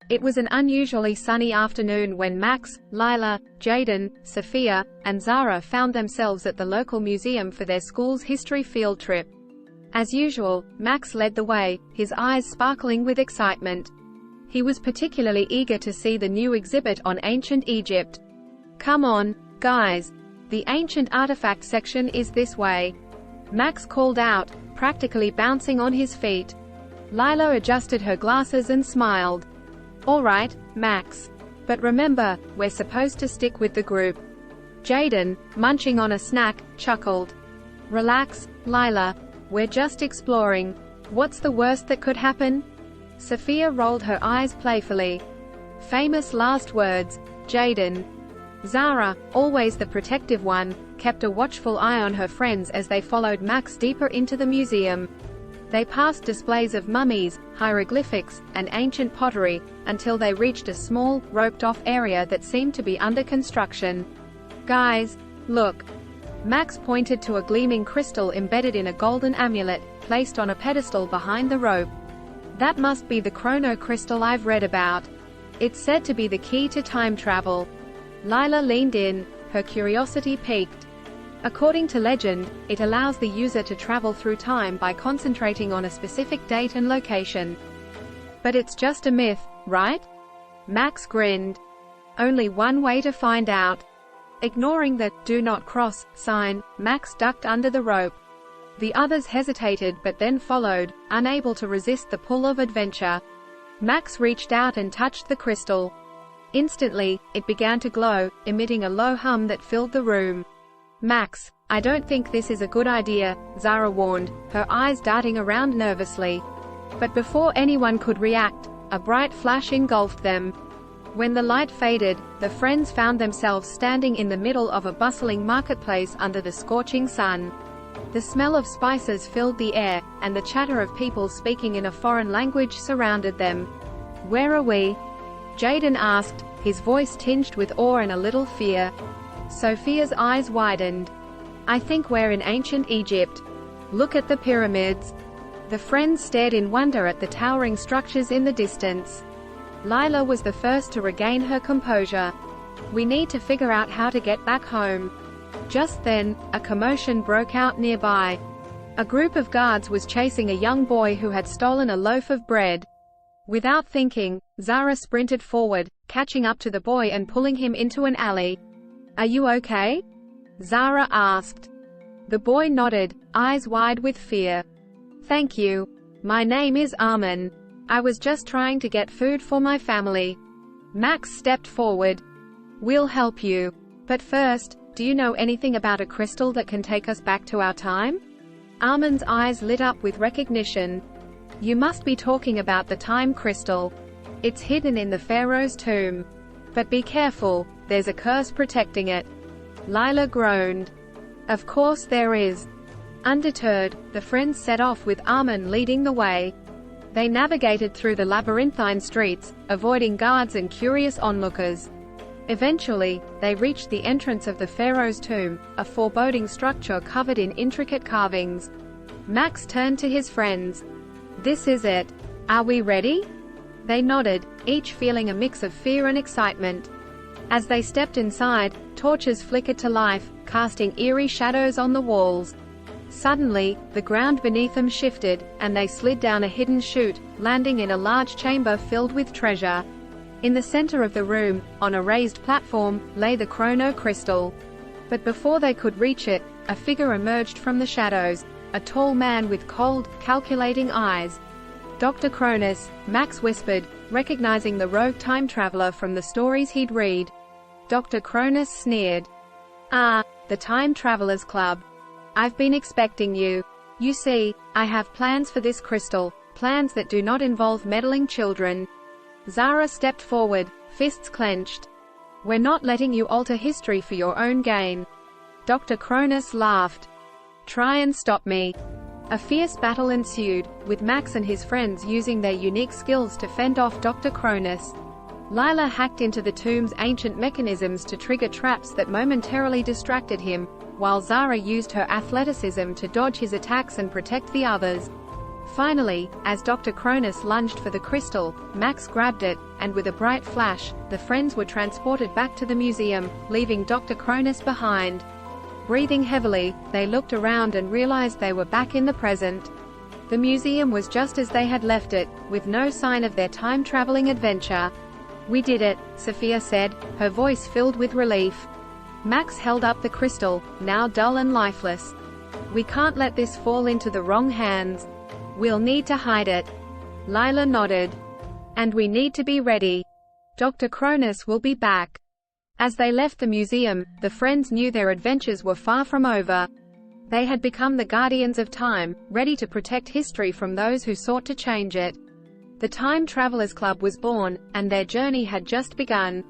It was an unusually sunny afternoon when Max, Lila, Jaden, Sophia, and Zara found themselves at the local museum for their school's history field trip. As usual, Max led the way, his eyes sparkling with excitement. He was particularly eager to see the new exhibit on ancient Egypt. "Come on, guys. The ancient artifact section is this way," Max called out, practically bouncing on his feet. Lila adjusted her glasses and smiled. "All right, Max. But remember, we're supposed to stick with the group." Jaden, munching on a snack, chuckled. "Relax, Lila. We're just exploring. What's the worst that could happen?" Sophia rolled her eyes playfully. "Famous last words, Jaden." Zara, always the protective one, kept a watchful eye on her friends as they followed Max deeper into the museum. They passed displays of mummies, hieroglyphics, and ancient pottery, until they reached a small, roped-off area that seemed to be under construction. "Guys, look." Max pointed to a gleaming crystal embedded in a golden amulet, placed on a pedestal behind the rope. "That must be the chrono crystal I've read about. It's said to be the key to time travel." Lila leaned in, her curiosity piqued. According to legend, it allows the user to travel through time by concentrating on a specific date and location. "But it's just a myth, right?" Max grinned. "Only one way to find out." Ignoring the "do not cross" sign, Max ducked under the rope. The others hesitated but then followed, unable to resist the pull of adventure. Max reached out and touched the crystal. Instantly, it began to glow, emitting a low hum that filled the room. "Max, I don't think this is a good idea," Zara warned, her eyes darting around nervously. But before anyone could react, a bright flash engulfed them. When the light faded, the friends found themselves standing in the middle of a bustling marketplace under the scorching sun. The smell of spices filled the air, and the chatter of people speaking in a foreign language surrounded them. "Where are we?" Jaden asked, his voice tinged with awe and a little fear. Sophia's eyes widened. "I think we're in ancient Egypt. Look at the pyramids." The friends stared in wonder at the towering structures in the distance. Lila was the first to regain her composure. "We need to figure out how to get back home." Just then, a commotion broke out nearby. A group of guards was chasing a young boy who had stolen a loaf of bread. Without thinking, Zara sprinted forward, catching up to the boy and pulling him into an alley. "Are you okay?" Zara asked. The boy nodded, eyes wide with fear. "Thank you. My name is Armin. I was just trying to get food for my family." Max stepped forward. "We'll help you. But first, do you know anything about a crystal that can take us back to our time?" Armin's eyes lit up with recognition. "You must be talking about the time crystal. It's hidden in the pharaoh's tomb. But be careful, there's a curse protecting it." Lila groaned. "Of course there is." Undeterred, the friends set off with Armin leading the way. They navigated through the labyrinthine streets, avoiding guards and curious onlookers. Eventually, they reached the entrance of the pharaoh's tomb, a foreboding structure covered in intricate carvings. Max turned to his friends. "This is it. Are we ready?" They nodded, each feeling a mix of fear and excitement. As they stepped inside, torches flickered to life, casting eerie shadows on the walls. Suddenly, the ground beneath them shifted, and they slid down a hidden chute, landing in a large chamber filled with treasure. In the center of the room, on a raised platform, lay the chrono crystal. But before they could reach it, a figure emerged from the shadows, a tall man with cold, calculating eyes. "Dr. Cronus," Max whispered, recognizing the rogue time traveler from the stories he'd read. Dr. Cronus sneered. "Ah, the Time Travelers Club. I've been expecting you. You see, I have plans for this crystal, plans that do not involve meddling children." Zara stepped forward, fists clenched. "We're not letting you alter history for your own gain." Dr. Cronus laughed. "Try and stop me." A fierce battle ensued, with Max and his friends using their unique skills to fend off Dr. Cronus. Lila hacked into the tomb's ancient mechanisms to trigger traps that momentarily distracted him, while Zara used her athleticism to dodge his attacks and protect the others. Finally, as Dr. Cronus lunged for the crystal, Max grabbed it, and with a bright flash, the friends were transported back to the museum, leaving Dr. Cronus behind. Breathing heavily, they looked around and realized they were back in the present. The museum was just as they had left it, with no sign of their time-traveling adventure. "We did it," Sophia said, her voice filled with relief. Max held up the crystal, now dull and lifeless. "We can't let this fall into the wrong hands. We'll need to hide it." Lila nodded. "And we need to be ready. Dr. Cronus will be back." As they left the museum, the friends knew their adventures were far from over. They had become the guardians of time, ready to protect history from those who sought to change it. The Time Travelers Club was born, and their journey had just begun.